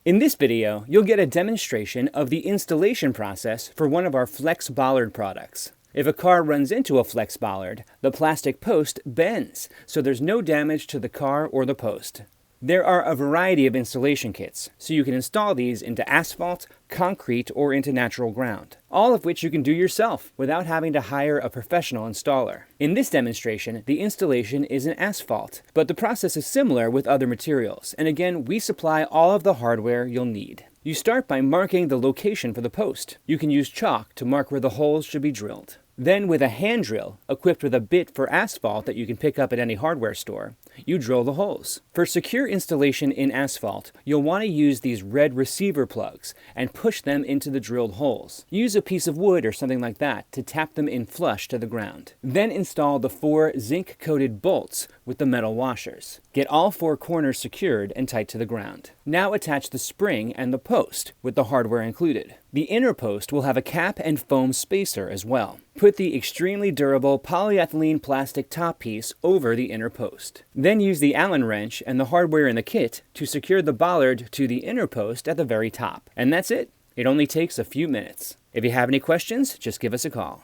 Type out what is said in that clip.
In this video, you'll get a demonstration of the installation process for one of our Flex Bollard products. If a car runs into a Flex Bollard, the plastic post bends, so there's no damage to the car or the post. There are a variety of installation kits, so you can install these into asphalt, concrete, or into natural ground, all of which you can do yourself without having to hire a professional installer. In this demonstration, the installation is in asphalt, but the process is similar with other materials, and again, we supply all of the hardware you'll need. You start by marking the location for the post. You can use chalk to mark where the holes should be drilled. Then with a hand drill, equipped with a bit for asphalt that you can pick up at any hardware store, you drill the holes. For secure installation in asphalt, you'll want to use these red receiver plugs and push them into the drilled holes. Use a piece of wood or something like that to tap them in flush to the ground. Then install the 4 zinc-coated bolts with the metal washers. Get all 4 corners secured and tight to the ground. Now attach the spring and the post with the hardware included. The inner post will have a cap and foam spacer as well. Put the extremely durable polyethylene plastic top piece over the inner post. Then use the Allen wrench and the hardware in the kit to secure the bollard to the inner post at the very top. And that's it. It only takes a few minutes. If you have any questions, just give us a call.